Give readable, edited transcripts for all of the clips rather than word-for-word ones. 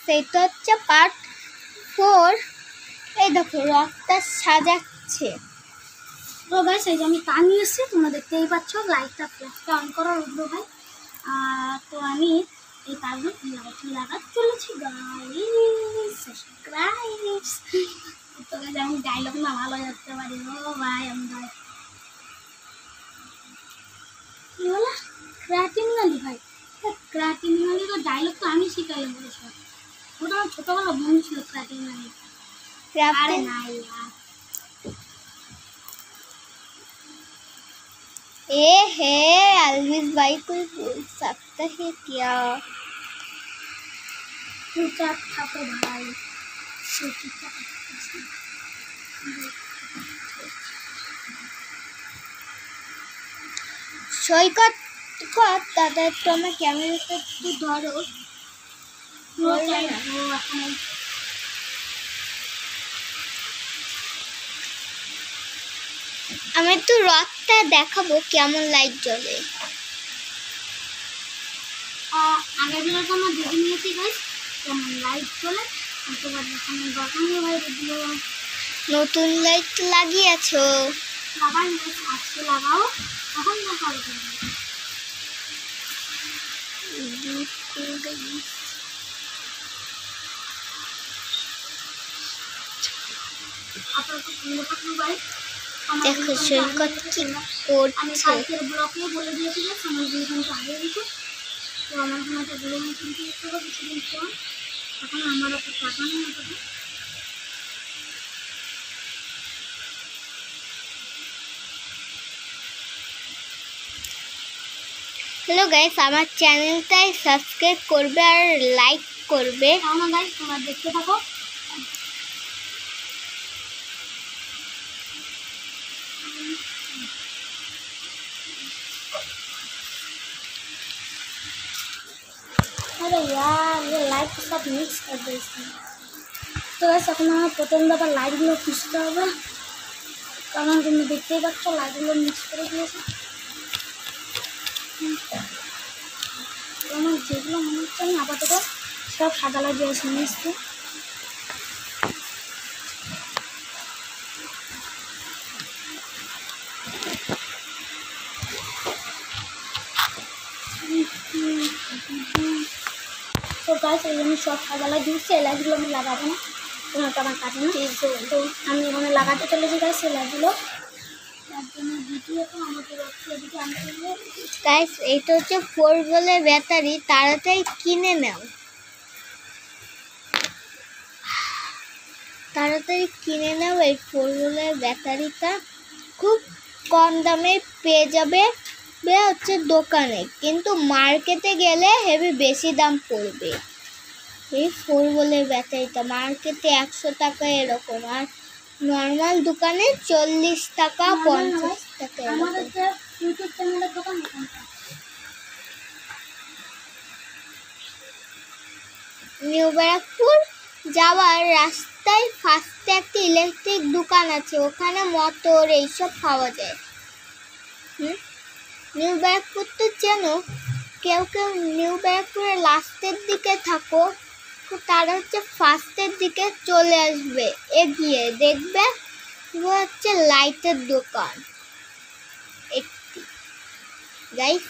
সেইটা হচ্ছে পার্ট 4। এই দেখো রথটা সাজাচ্ছে। তো গাইস এই যে আমি কান নিয়ে এসেছি, তোমরা দেখতেই পাচ্ছ। লাইটটা ফ্ল্যাশটা অন করা রইলো ভাই। তো আমি এই তারগুলো লাগাতে চলেছি গাইস। সাবস্ক্রাইব। তো গাইস আমি ডায়লগ না ভালো করতে পারি। ও ভাই আমি ভাই কি বলা ক্রাটিনালি ভাই, ক্রাটিনালি তো ডায়লগ তো আমি শিখাইলাম বলেছ। ওটা আমার ছোটবেলা বন্ধু ছিল ক্রাটিনালি। अरे नहीं यार ए है अलविज भाई कोई बोल सकता है क्या? चुपचाप থাকো ভাই, চুপচাপ সৈকত কত দাদা একটু আমার ক্যামেরাটা একটু ধরো। আমি একটু রথটা দেখাবো কেমন লাইট জ্বলে। আগের দিনে তো আমরা দেখে নিয়েছি গাইস কেমন লাইট জ্বলে। তোমার এখানে দোকানে ভাই এগুলো নতুন লাইট লাগিয়েছো? লাগাই আজকে লাগাও, তখন দেখাবো। দেখো সৈকত কি আমি করছে। কালকের ব্লকে বলে দিয়েছি যে আমার দুইজনকে আগে দিত। তো আমার কোনো একটা ব্লগ নতুন করতে হবে কিছুদিন পর। এখন আমার একটা টাকা নেই ওটাতে। হ্যালো গাইস, আমার চ্যানেলটাই সাবস্ক্রাইব করবে আর লাইক করবে। আমার গাইস তোমরা দেখতে থাকো। अरे यार ये लाइट के साथ मिक्स कर दो इसमें। तो गाइस এখন আমার প্রথম ব্যাপার লাইটগুলো খুঁজতে হবে, কারণ তুমি দেখতেই পাচ্ছ লাইটগুলো মিক্স করে দিয়েছে। আমার যেগুলো মনে হচ্ছে আমি আপাতত সব সাদা লাইট দিয়েছি মিক্সতে। তো গাইস এই আমি সব সাদা লাইট দিয়েছি, এই লাইটগুলো আমি লাগাবো না, তোমার তো আমার কাছে না। তো আমি এখানে লাগাতে চলেছি গাইস এই লাইটগুলো। তার জন্য দ্বিতীয়ত আমাদের এদিকে আনতে হবে। গাইস এটা হচ্ছে 4 ভোল্টের ব্যাটারি, তাড়াতাড়ি কিনে নাও, তাড়াতাড়ি কিনে নাও। এই 4 ভোল্টের ব্যাটারিটা খুব কম দামে পেয়ে যাবে হচ্ছে দোকানে, কিন্তু মার্কেটে গেলে হেভি বেশি দাম পড়বে। এই 4 ভোল্টের ব্যাটারিটা মার্কেটে 100 টাকা এরকম, আর নর্মাল দোকানে 40 টাকা 50 টাকা। আমাদের যে ইউটিউব চ্যানেলের দোকান নিউ ব্যারাকপুর যাওয়ার রাস্তায় ফার্স্টে একটা ইলেকট্রিক দোকান আছে, ওখানে মোটর এইসব পাওয়া যায়। নিউ ব্যারাকপুর তো চেনো? কেউ কেউ নিউ ব্যারাকপুরের লাস্টের দিকে থাকো, তারা হচ্ছে ফার্স্টের দিকে চলে আসবে, এগিয়ে দেখবে হচ্ছে লাইটের দোকান একটি। গাইস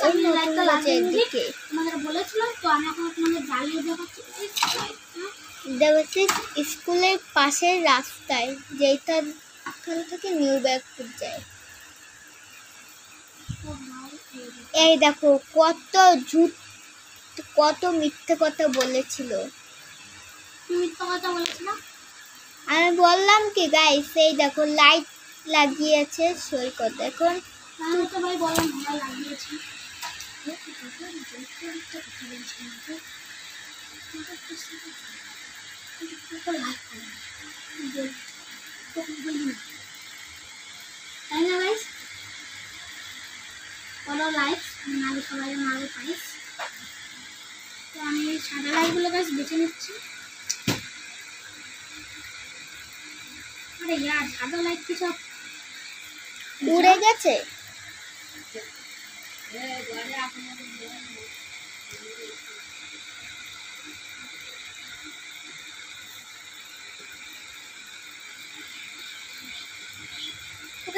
আমি লাইটটা লাগিয়ে দিয়েছি, তোমাদের বলেছিলাম তো। আমি এখন তোমাদের জ্বালিয়ে দেখাচ্ছি। দেবাশিস স্কুলের পাশের রাস্তায়, যেটা এখান থেকে নিউ ব্যারাকপুর যায়। এই দেখো কত কত মিথ্যে কথা বলেছিল। মিথ্যা কথা বলেছিলাম আমি বললাম কি গাইস, এই দেখো লাইট লাগিয়েছে সৈকত। এখন আমি তো ভাই বললাম ভালো লাগিয়েছি। তাই না গাইস? ফলো লাইক নালে সবাই নালে পাইস। তো আমি সাদা লাইটগুলো গাইস বেছে নিচ্ছি। আরে यार সাদা লাইট কি সব উড়ে গেছে? ওকে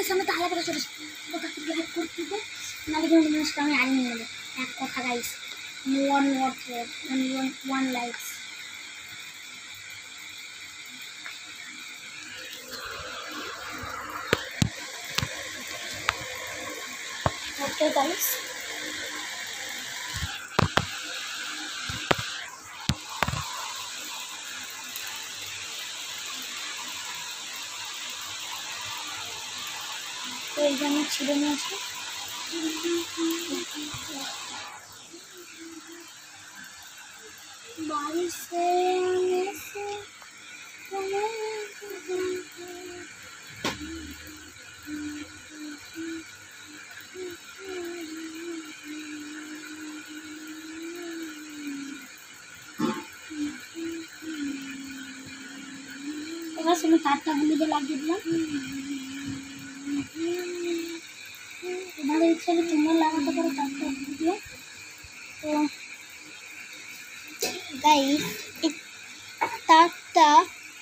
সামনে তাহলে করে চলে ওটা কি হেড করতে হবে নালে কিন্তু জিনিসটা আমি আনিয়ে নেব এক কথা guys one word one likes okay guys তো এই জন্য ছিঁড়ে নিয়েছি बारिश से आने से এবার আমি তারটা গুলিতে লাগিয়ে দিলাম তোমাদের ইচ্ছা হলে তোমরা লাগাতে পারো তারটা দিয়ে তো গাইস এই তারটা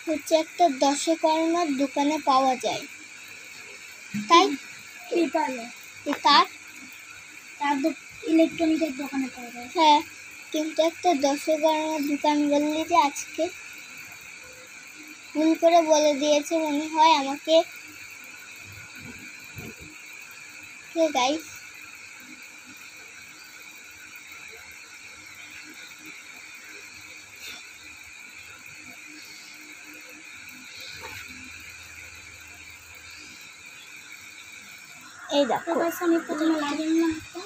হচ্ছে একটা দশকর্মার দোকানে পাওয়া যায়, তাই কি পারলো এই তার তার ইলেকট্রনিকের দোকানে পাওয়া যায় হ্যাঁ, কিন্তু একটা দশকর্মার দোকান বললি যে আজকে ভুল করে বলে দিয়েছে মনে হয় আমাকে। গাইস এই দেখো আমি প্রথমে লাগিয়ে নিলাম একটা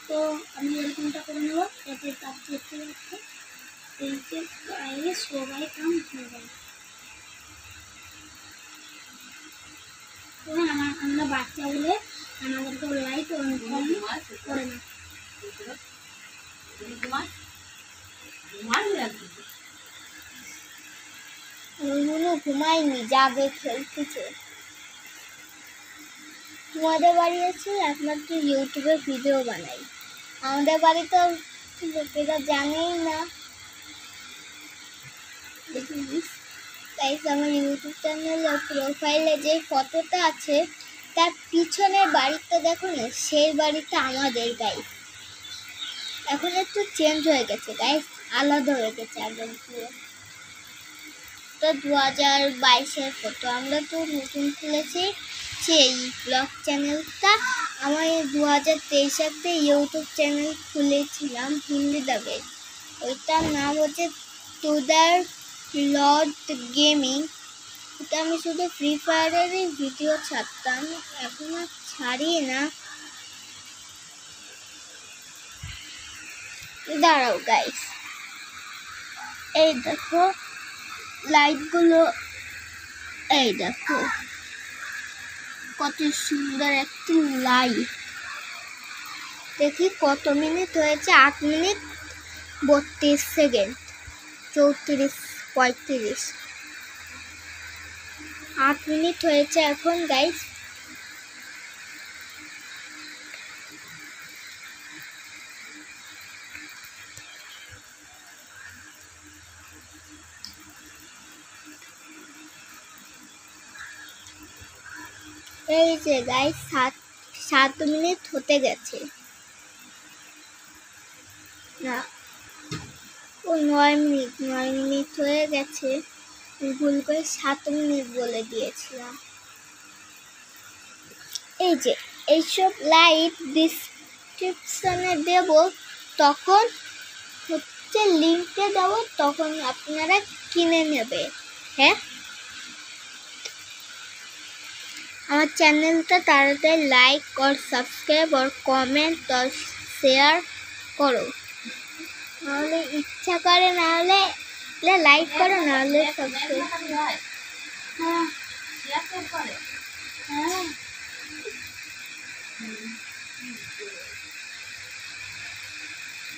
তো আমি এরকমটা করে নেবো যাতে তার দেখতে যাচ্ছে এই যে বাইরে সবাই কাম হয়ে যায় তো আমরা বাচ্চা বলে আমাদেরকে লাইক করে না ওইগুলো ঘুমায়নি, যাবে খেলতেছে। তোমাদের বাড়ি আছে একমাত্র ইউটিউবে ভিডিও বানাই, আমাদের বাড়িতে লোকেরা জানেই না। গাইস আমার ইউটিউব চ্যানেলে প্রোফাইলে যে ফটোটা আছে তার পিছনের বাড়িটা দেখো না, সেই বাড়িটা আমাদের। গাইস এখন একটু চেঞ্জ হয়ে গেছে গাইস, আলাদা হয়ে গেছে আগের পুরো। তো 2022-এর ফটো, আমরা তো নতুন খুলেছি সেই ব্লগ চ্যানেলটা। আমার 2023-এ ইউটিউব চ্যানেল খুলেছিলাম হিন্দি দাবে, ওইটার নাম হচ্ছে টুদার লর্ড গেমিং। ওটা আমি শুধু ফ্রি ফায়ারেরই ভিডিও ছাড়তাম, এখন আর ছাড়ি না। দাঁড়াও গাইস, এই দেখো লাইটগুলো, এই দেখো কত সুন্দর একটি লাইট। দেখি কত মিনিট হয়েছে, 8 মিনিট 32 সেকেন্ড 34 35 8 মিনিট হয়েছে এখন গাইস। এই যে গাইস 7 মিনিট হতে গেছে না, ও 9 মিনিট হয়ে গেছে, ভুল করে 7 মিনিট বলে দিয়েছিলাম। এই যে এইসব লাইট ডিসক্রিপশনে দেব, তখন হচ্ছে লিঙ্কে দেব, তখন আপনারা কিনে নেবে। হ্যাঁ, আমার চ্যানেলটা তাড়াতাড়ি লাইক और সাবস্ক্রাইব और কমেন্ট और শেয়ার করো, নাহলে ইচ্ছা করে, নাহলে লাইক করো, নাহলে সাবস্ক্রাইব। হ্যাঁ হ্যাঁ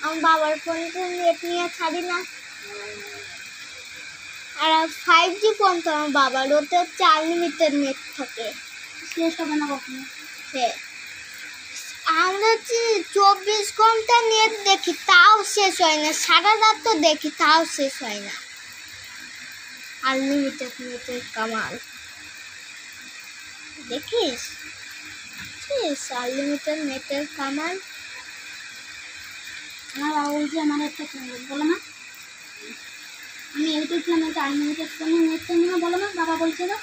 আমার বাবার ফোনটা নেট নিয়ে ছাড়ি না, আর 5G ফোন তো আমার বাবার, ওতে হচ্ছে আনলিমিটেড নেট থাকে। শেষ হবে না কখনো। হ্যাঁ, আমরা যে 24 ঘন্টা নেট দেখি তাও শেষ হয় না, সারা রাত তো দেখি তাও শেষ হয় না। আনলিমিটেড নেটের কামাল দেখিস, আনলিমিটেড নেটের কামাল। আমার বাবা বলছে আমার একটা বলো না, আমি ইউটিউব চ্যানেলটা আনলিমিটেড ফোনে নেট কিনবো, বলো না বাবা বলছে তো।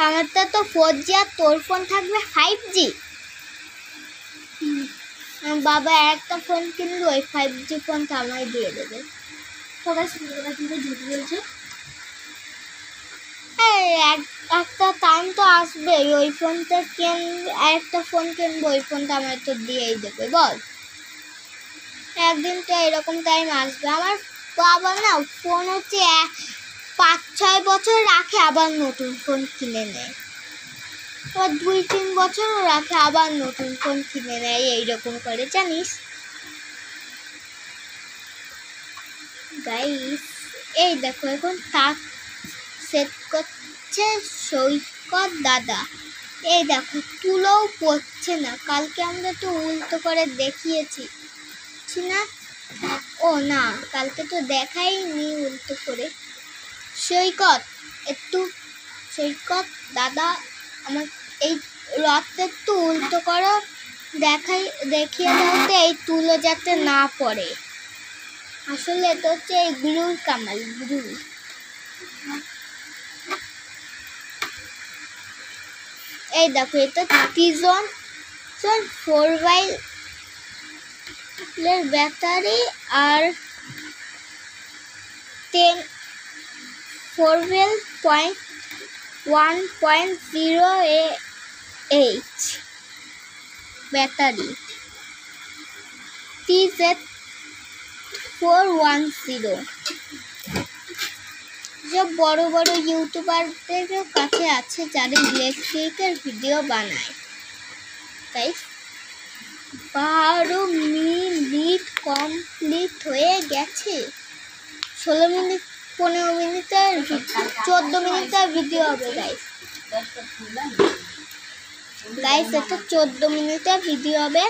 আমারটা তো 4G আর তোর ফোন থাকবে 5G। বাবা একটা ফোন কিনলো, ওই 5G ফোনটা আমায় দিয়ে দেবে। তো গাইস ওরা কিন্তু ঝুট বলছে। একটা টাইম তো আসবে ওই ফোনটা একটা ফোন কিনবো, ওই ফোনটা আমার তো দিয়েই দেবে বল। একদিন তো এরকম টাইম আসবে। আমার বাবা না ফোন হচ্ছে 5-6 বছর রাখে, আবার নতুন ফোন কিনে নেয়, আবার 2-3 বছরও রাখে, আবার নতুন ফোন কিনে নেয়, এইরকম করে জানিস গাইস। এই দেখো এখন তাক সেট করছে সৈকত দাদা। এই দেখো তুলোও পড়ছে না, কালকে আমরা তো উল্টো করে দেখিয়েছি না, ও না কালকে তো দেখাইনি উল্টো করে। সৈকত সৈকত দাদা আমার এই রথটা একটু উল্টো করো, দেখিয়ে দাও তো এই তুলো যাতে না পড়ে। আসলে এটা হচ্ছে এই গ্লুর কামাল, গ্লু। এই দেখো এটা 4 এর ব্যাটারি আর 1.0Ah ব্যাটারি, TZ410। সব বড় বড় ইউটিউবারদের কাছে আছে যারা ইলেকট্রিকের ভিডিও বানায়। তাই 12 মিনিট কমপ্লিট হয়ে গেছে। 16 মিনিট 15 মিনিটের 14 মিনিটের ভিডিও হবে গাইস। এটা 14 মিনিটের ভিডিও হবে।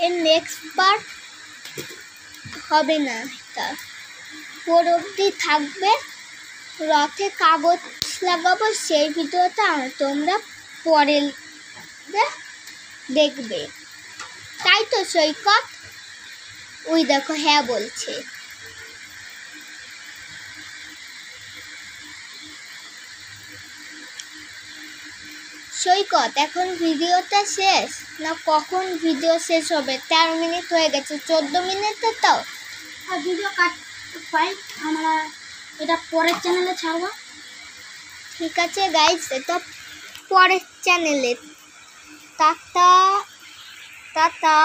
এর নেক্সট পার্ট হবে না, তার পর অবধি থাকবে। রথে কাগজ লাগাবো সেই ভিডিওটা তোমরা পরে দেখবে, তাই তো সৈকত? ওই দেখো হ্যাঁ বলছে। সৈকত এখন ভিডিওটা শেষ না? কখন ভিডিও শেষ হবে? 13 মিনিট হয়ে গেছে, 14 মিনিটে তো। আর ভিডিও কাট পাই আমরা এটা পরের চ্যানেলে ছাড়বো। ঠিক আছে গাইস, এটা পরের চ্যানেলে। Ta-ta ta-ta,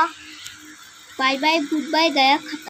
bye bye, good bye, গায়া খাতা।